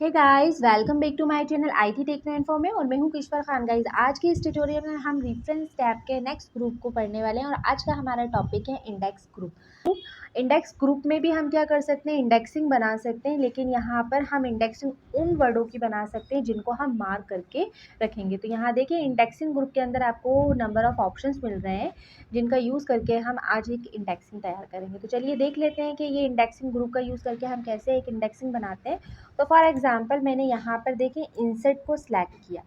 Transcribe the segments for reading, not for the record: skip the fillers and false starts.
Hey guys, welcome back to my channel IT techno info में। और मैं हूं किश्वर खान। गाइस, आज के इस ट्यूटोरियल में हम रेफरेंस टैब के नेक्स्ट ग्रुप को पढ़ने वाले हैं और आज का हमारा टॉपिक है इंडेक्स ग्रुप। इंडेक्स ग्रुप में भी हम क्या कर सकते हैं, इंडेक्सिंग बना सकते हैं, लेकिन यहाँ पर हम इंडेक्सिंग उन वर्डों की बना सकते हैं जिनको हम मार्क करके रखेंगे। तो यहाँ देखिए, इंडेक्सिंग ग्रुप के अंदर आपको नंबर ऑफ ऑप्शंस मिल रहे हैं जिनका यूज़ करके हम आज एक इंडेक्सिंग तैयार करेंगे। तो चलिए देख लेते हैं कि ये इंडेक्सिंग ग्रुप का यूज़ करके हम कैसे एक इंडेक्सिंग बनाते हैं। तो फॉर एग्जांपल मैंने यहाँ पर देखें इंसर्ट को सिलेक्ट किया।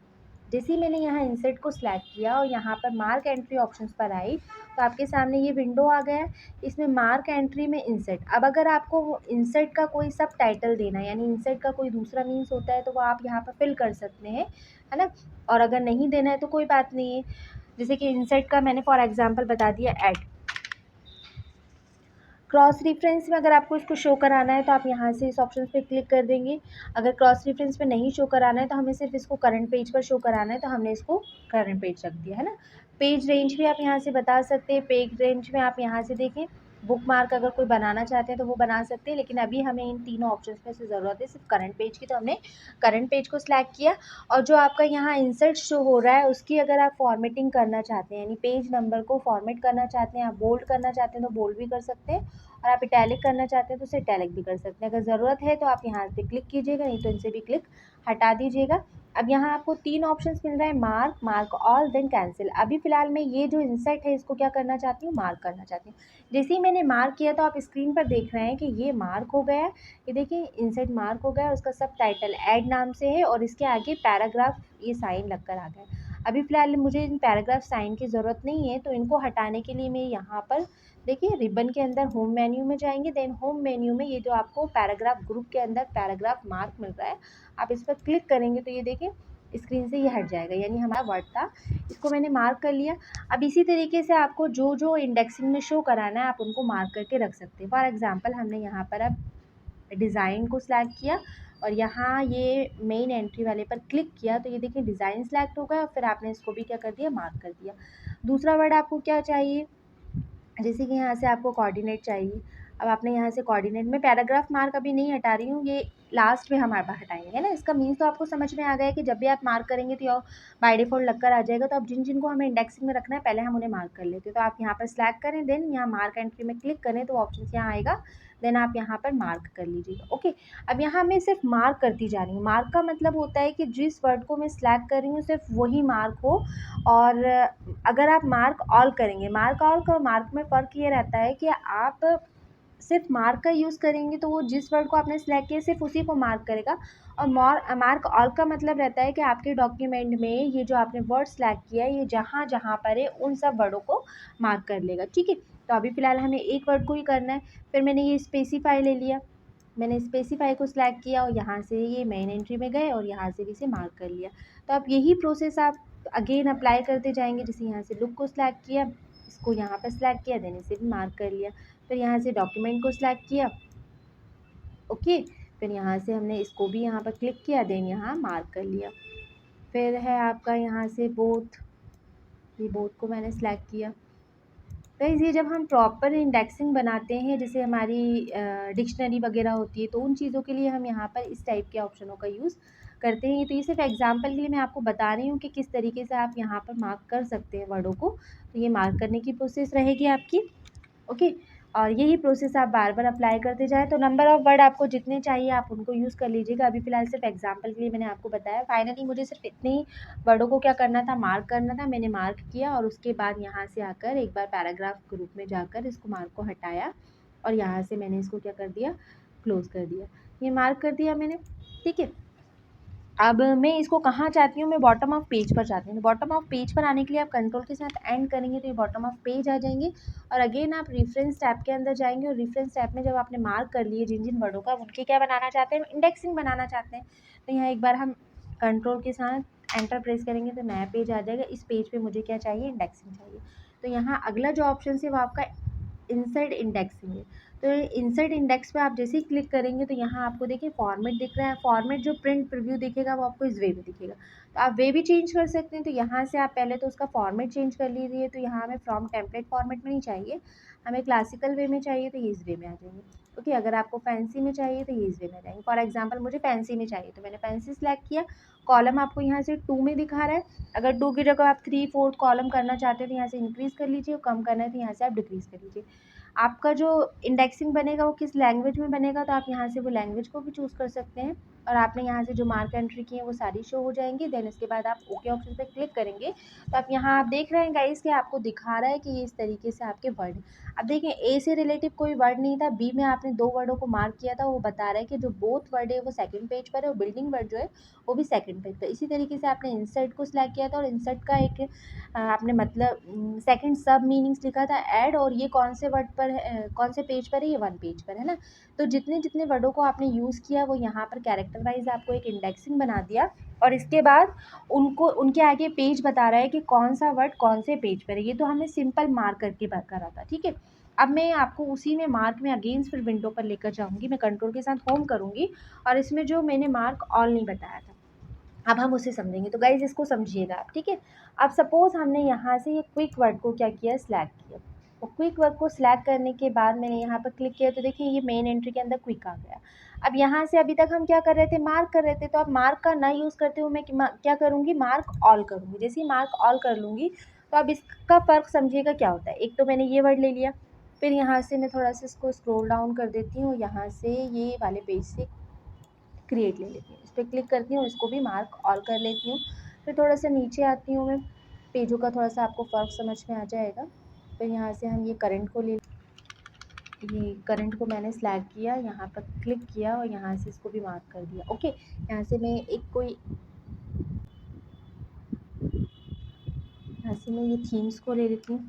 जैसे ही मैंने यहाँ इंसर्ट को सिलेक्ट किया और यहाँ पर मार्क एंट्री ऑप्शंस पर आई तो आपके सामने ये विंडो आ गया। इसमें मार्क एंट्री में इंसर्ट। अब अगर आपको इंसर्ट का कोई सब टाइटल देना है, यानी इंसर्ट का कोई दूसरा मीन्स होता है, तो वो आप यहाँ पर फिल कर सकते हैं, है ना। और अगर नहीं देना है तो कोई बात नहीं है। जैसे कि इंसर्ट का मैंने फॉर एग्जाम्पल बता दिया ऐड। क्रॉस रेफरेंस में अगर आपको इसको शो कराना है तो आप यहाँ से इस ऑप्शन पे क्लिक कर देंगे। अगर क्रॉस रेफरेंस में नहीं शो कराना है तो हमें सिर्फ इसको करंट पेज पर शो कराना है, तो हमने इसको करंट पेज रख दिया, है ना। पेज रेंज भी आप यहाँ से बता सकते हैं। पेज रेंज में आप यहाँ से देखें, बुक मार्क अगर कोई बनाना चाहते हैं तो वो बना सकते हैं, लेकिन अभी हमें इन तीनों ऑप्शंस में से ज़रूरत है सिर्फ करंट पेज की, तो हमने करंट पेज को सिलेक्ट किया। और जो आपका यहाँ इंसर्ट शो हो रहा है उसकी अगर आप फॉर्मेटिंग करना चाहते हैं, यानी पेज नंबर को फॉर्मेट करना चाहते हैं, आप बोल्ड करना चाहते हैं तो बोल्ड भी कर सकते हैं, और आप इटैलिक करना चाहते हैं तो उसे इटैलिक भी कर सकते हैं। अगर ज़रूरत है तो आप यहाँ पे क्लिक कीजिएगा, नहीं तो इनसे भी क्लिक हटा दीजिएगा। अब यहाँ आपको 3 ऑप्शंस मिल रहा है, mark, mark all, then cancel. अभी फ़िलहाल मैं ये जो इंसर्ट है इसको क्या करना चाहती हूँ, मार्क करना चाहती हूँ। जैसे ही मैंने मार्क किया तो आप स्क्रीन पर देख रहे हैं कि ये मार्क हो गया है। ये देखिए इंसर्ट मार्क हो गया, उसका सब टाइटल ऐड नाम से है और इसके आगे पैराग्राफ ये साइन लगकर आ गया। अभी फ़िलहाल मुझे इन पैराग्राफ साइन की ज़रूरत नहीं है, तो इनको हटाने के लिए मैं यहाँ पर देखिए रिबन के अंदर होम मेन्यू में जाएंगे। देन होम मेन्यू में ये जो आपको पैराग्राफ ग्रुप के अंदर पैराग्राफ मार्क मिल रहा है, आप इस पर क्लिक करेंगे तो ये देखिए स्क्रीन से ये हट जाएगा, यानी हमारा वर्ड था, इसको मैंने मार्क कर लिया। अब इसी तरीके से आपको जो जो इंडेक्सिंग में शो कराना है आप उनको मार्क करके रख सकते हैं। फॉर एग्जाम्पल हमने यहाँ पर अब डिज़ाइन को सिलेक्ट किया और यहाँ ये मेन एंट्री वाले पर क्लिक किया तो ये देखिए डिज़ाइन सिलेक्ट हो गया और फिर आपने इसको भी क्या कर दिया, मार्क कर दिया। दूसरा वर्ड आपको क्या चाहिए, जैसे कि यहाँ से आपको कोऑर्डिनेट चाहिए। अब आपने यहाँ से कोऑर्डिनेट में पैराग्राफ मार्क अभी नहीं हटा रही हूँ, ये लास्ट में हम हटाएंगे, है ना। इसका मीन्स तो आपको समझ में आ गया है कि जब भी आप मार्क करेंगे तो बाय डिफ़ॉल्ट लगकर आ जाएगा। तो अब जिन जिनको हमें इंडेक्सिंग में रखना है पहले हम उन्हें मार्क कर लेते हैं। तो आप यहाँ पर सिलेक्ट करें, देन यहाँ मार्क एंट्री में क्लिक करें तो ऑप्शन यहाँ आएगा, देन आप यहाँ पर मार्क कर लीजिएगा। ओके, अब यहाँ मैं सिर्फ मार्क करती जा रही हूँ। मार्क का मतलब होता है कि जिस वर्ड को मैं सिलेक्ट कर रही हूँ सिर्फ वही मार्क हो। और अगर आप मार्क ऑल करेंगे, मार्क ऑल का मार्क में फ़र्क ये रहता है कि आप सिर्फ मार्क का यूज़ करेंगे तो वो जिस वर्ड को आपने सिलेक्ट किया सिर्फ उसी को मार्क करेगा। और मार्क ऑल का मतलब रहता है कि आपके डॉक्यूमेंट में ये जो आपने वर्ड सिलेक्ट किया है ये जहाँ जहाँ पर है उन सब वर्डों को मार्क कर लेगा, ठीक है। तो अभी फ़िलहाल हमें एक वर्ड को ही करना है। फिर मैंने ये स्पेसिफाई ले लिया, मैंने स्पेसिफाई को सिलेक्ट किया और यहाँ से ये मेन एंट्री में गए और यहाँ से भी इसे मार्क कर लिया। तो अब यही प्रोसेस आप अगेन अप्लाई करते जाएंगे। जैसे यहाँ से लुक को सिलेक्ट किया, इसको यहाँ पर सिलेक्ट किया, देन इसे भी मार्क कर लिया। फिर यहाँ से डॉक्यूमेंट को सिलेक्ट किया, ओके। फिर यहाँ से हमने इसको भी यहाँ पर क्लिक किया, देन यहाँ मार्क कर लिया। फिर है आपका यहाँ से बोथ, ये बोथ को मैंने सिलेक्ट किया। गाइस, ये जब हम प्रॉपर इंडेक्सिंग बनाते हैं, जैसे हमारी डिक्शनरी वगैरह होती है, तो उन चीज़ों के लिए हम यहाँ पर इस टाइप के ऑप्शनों का यूज़ करते हैं। तो ये सिर्फ एग्जांपल के लिए मैं आपको बता रही हूँ कि किस तरीके से आप यहाँ पर मार्क कर सकते हैं वर्डों को। तो ये मार्क करने की प्रोसेस रहेगी आपकी, ओके। और यही प्रोसेस आप बार बार अप्लाई करते जाएँ। तो नंबर ऑफ़ वर्ड आपको जितने चाहिए आप उनको यूज़ कर लीजिएगा। अभी फ़िलहाल सिर्फ एग्जांपल के लिए मैंने आपको बताया। फाइनली मुझे सिर्फ इतने ही वर्डों को क्या करना था, मार्क करना था। मैंने मार्क किया और उसके बाद यहाँ से आकर एक बार पैराग्राफ ग्रुप में जाकर इसको मार्क को हटाया और यहाँ से मैंने इसको क्या कर दिया, क्लोज़ कर दिया। ये मार्क कर दिया मैंने, ठीक है। अब मैं इसको कहाँ चाहती हूँ, मैं बॉटम ऑफ पेज पर चाहती हूँ। बॉटम ऑफ पेज पर आने के लिए आप कंट्रोल के साथ एंड करेंगे तो ये बॉटम ऑफ पेज आ जाएंगे। और अगेन आप रेफरेंस टैब के अंदर जाएंगे और रेफरेंस टैब में जब आपने मार्क कर लिए जिन जिन वर्डों का, उनके क्या बनाना चाहते हैं, इंडेक्सिंग बनाना चाहते हैं। तो यहाँ एक बार हम कंट्रोल के साथ एंटर प्रेस करेंगे तो नया पेज आ जाएगा। इस पेज पर मुझे क्या चाहिए, इंडेक्सिंग चाहिए। तो यहाँ अगला जो ऑप्शन है वो आपका इंसर्ट इंडेक्सिंग है। तो इंसर्ट इंडेक्स पे आप जैसे ही क्लिक करेंगे तो यहाँ आपको देखिए फॉर्मेट दिख रहा है। फॉर्मेट जो प्रिंट प्रीव्यू दिखेगा वो आपको इस वे में दिखेगा, तो आप वे भी चेंज कर सकते हैं। तो यहाँ से आप पहले तो उसका फॉर्मेट चेंज कर लीजिए। तो यहाँ हमें फ्रॉम टेम्पलेट फॉर्मेट में नहीं चाहिए, हमें क्लासिकल वे में चाहिए, तो ये इस वे में आ जाएंगे। ओके, अगर आपको फैंसी में चाहिए तो ये इस वे में आ जाएंगे। फॉर एग्जाम्पल मुझे फैंसी में चाहिए तो मैंने फैंसी सेलेक्ट किया। कॉलम आपको यहाँ से 2 में दिखा रहा है, अगर 2 की जगह आप 3, 4 कॉलम करना चाहते हो तो यहाँ से इंक्रीज़ कर लीजिए, और कम करना है तो यहाँ से आप डिक्रीज़ कर लीजिए। आपका जो इंडेक्सिंग बनेगा वो किस लैंग्वेज में बनेगा, तो आप यहाँ से वो लैंग्वेज को भी चूज़ कर सकते हैं। और आपने यहाँ से जो मार्क एंट्री की है वो सारी शो हो जाएंगी। देन इसके बाद आप ओके ऑप्शन पे क्लिक करेंगे तो आप यहाँ आप देख रहे हैं गाइस कि आपको दिखा रहा है कि ये इस तरीके से आपके वर्ड। अब देखिए ए से रिलेटिव कोई वर्ड नहीं था, बी में आपने 2 वर्डों को मार्क किया था, वो बता रहा है कि जो बोथ वर्ड है वो सेकंड पेज पर है, और बिल्डिंग वर्ड जो है वो भी सेकंड पेज पर। इसी तरीके से आपने इंसर्ट को सिलेक्ट किया था, और इंसर्ट का एक आपने मतलब सेकंड सब मीनिंग्स लिखा था ऐड, और ये कौन से वर्ड पर है, कौन से पेज पर है, ये 1 पेज पर है ना। तो जितने जितने वर्डों को आपने यूज़ किया वो यहाँ पर कैरेक्टर वाइज आपको एक इंडेक्सिंग बना दिया, और इसके बाद उनको उनके आगे पेज बता रहा है कि कौन सा वर्ड कौन से पेज पर है। ये तो हमने सिंपल मार्क करके करा था, ठीक है। अब मैं आपको उसी में मार्क में अगेंस्ट फिर विंडो पर लेकर जाऊंगी, मैं कंट्रोल के साथ होम करूंगी, और इसमें जो मैंने मार्क ऑल नहीं बताया था अब हम उसे समझेंगे। तो गाइज इसको समझिएगा आप, ठीक है। अब सपोज़ हमने यहाँ से ये क्विक वर्ड को क्या किया, सिलेक्ट किया, और क्विक वर्ड को सिलेक्ट करने के बाद मैंने यहाँ पर क्लिक किया तो देखिए ये मेन एंट्री के अंदर क्विक आ गया। अब यहाँ से अभी तक हम क्या कर रहे थे, मार्क कर रहे थे, तो अब मार्क का ना यूज़ करते हुए मैं क्या करूँगी, मार्क ऑल करूँगी। जैसे ही मार्क ऑल कर लूँगी तो अब इसका फ़र्क समझिएगा क्या होता है। एक तो मैंने ये वर्ड ले लिया, फिर यहाँ से मैं थोड़ा सा इसको स्क्रॉल डाउन कर देती हूँ, यहाँ से ये वाले पेज से क्रिएट ले लेती हूँ, इस पर क्लिक करती हूँ, इसको भी मार्क ऑल कर लेती हूँ। फिर थोड़ा सा नीचे आती हूँ मैं, पेजों का थोड़ा सा आपको फ़र्क समझ में आ जाएगा। फिर यहाँ से हम ये करंट को ये करंट को मैंने सिलेक्ट किया, यहाँ पर क्लिक किया, और यहाँ से इसको भी मार्क कर दिया। ओके, यहाँ से मैं यहाँ से मैं ये थीम्स को ले लेती हूँ,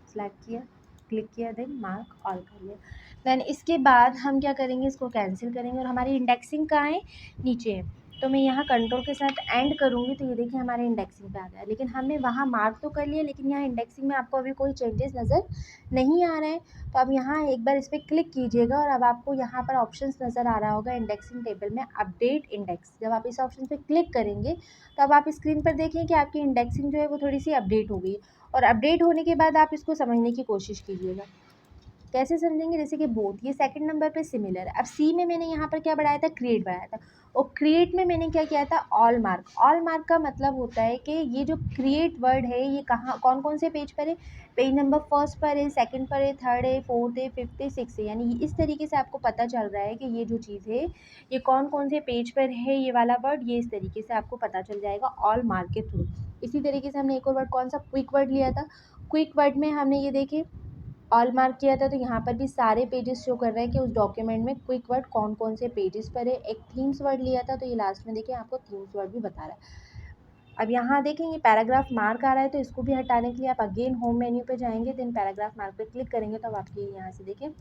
सेलेक्ट किया, क्लिक किया, देन मार्क ऑल कर लिया। देन इसके बाद हम क्या करेंगे, इसको कैंसिल करेंगे, और हमारी इंडेक्सिंग कहाँ है, नीचे है। तो मैं यहाँ कंट्रोल के साथ एंड करूँगी तो ये देखिए हमारे इंडेक्सिंग पे आ गया। लेकिन हमने वहाँ मार्क तो कर लिया, लेकिन यहाँ इंडेक्सिंग में आपको अभी कोई चेंजेस नज़र नहीं आ रहे हैं। तो अब यहाँ एक बार इस पर क्लिक कीजिएगा, और अब आपको यहाँ पर ऑप्शंस नज़र आ रहा होगा इंडेक्सिंग टेबल में, अपडेट इंडेक्स। जब आप इस ऑप्शन पर क्लिक करेंगे तो अब आप स्क्रीन पर देखें कि आपकी इंडेक्सिंग जो है वो थोड़ी सी अपडेट हो गई, और अपडेट होने के बाद आप इसको समझने की कोशिश कीजिएगा। कैसे समझेंगे, जैसे कि बोथ ये सेकंड नंबर पे सिमिलर है। अब सी में मैंने यहाँ पर क्या बढ़ाया था, क्रिएट बढ़ाया था, और क्रिएट में मैंने क्या किया था, ऑल मार्क। ऑल मार्क का मतलब होता है कि ये जो क्रिएट वर्ड है ये कहाँ कौन कौन से पेज पर है, पेज नंबर फर्स्ट पर है, सेकंड पर है, थर्ड है, फोर्थ है, फिफ्थ है, सिक्स है। यानी इस तरीके से आपको पता चल रहा है कि ये जो चीज़ है ये कौन कौन से पेज पर है, ये वाला वर्ड, ये इस तरीके से आपको पता चल जाएगा ऑल मार्क के थ्रू। इसी तरीके से हमने एक और वर्ड कौन सा, क्विक वर्ड लिया था। क्विक वर्ड में हमने ये देखिए ऑल मार्क किया था, तो यहाँ पर भी सारे पेजेस शो कर रहे हैं कि उस डॉक्यूमेंट में क्विक वर्ड कौन कौन से पेजेस पर है। एक थीम्स वर्ड लिया था तो ये लास्ट में देखिए आपको थीम्स वर्ड भी बता रहा है। अब यहाँ देखें ये पैराग्राफ मार्क आ रहा है, तो इसको भी हटाने के लिए आप अगेन होम मेन्यू पे जाएंगे, देन पैराग्राफ मार्क पे क्लिक करेंगे तो अब आपकी यहाँ से देखिए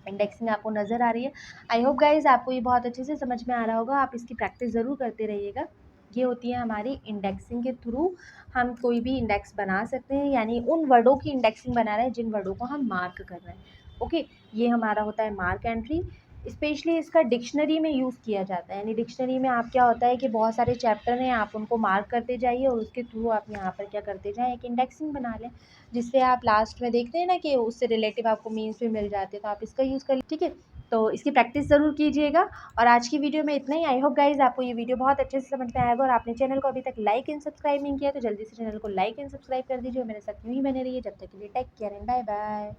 इंडेक्सिंग आपको नज़र आ रही है। आई होप गाइज आपको ये बहुत अच्छे से समझ में आ रहा होगा, आप इसकी प्रैक्टिस ज़रूर करते रहिएगा। ये होती है हमारी इंडेक्सिंग के थ्रू हम कोई भी इंडेक्स बना सकते हैं, यानी उन वर्डों की इंडेक्सिंग बना रहे हैं जिन वर्डों को हम मार्क कर रहे हैं। ओके, ये हमारा होता है मार्क एंट्री। स्पेशली इसका डिक्शनरी में यूज़ किया जाता है, यानी डिक्शनरी में आप क्या होता है कि बहुत सारे चैप्टर हैं, आप उनको मार्क करते जाइए और उसके थ्रू आप यहाँ पर क्या करते जाएँ, एक इंडेक्सिंग बना लें, जिससे आप लास्ट में देखते हैं ना कि उससे रिलेटिव आपको मीन्स भी मिल जाते हैं। तो आप इसका यूज़ कर, ठीक है। तो इसकी प्रैक्टिस ज़रूर कीजिएगा। और आज की वीडियो में इतना ही। आई होप गाइज आपको ये वीडियो बहुत अच्छे से समझ में आएगा, और आपने चैनल को अभी तक लाइक एंड सब्सक्राइब नहीं किया तो जल्दी से चैनल को लाइक एंड सब्सक्राइब कर दीजिए। और मेरे साथ यूँ ही बने रहिए। जब तक के लिए take care and bye bye.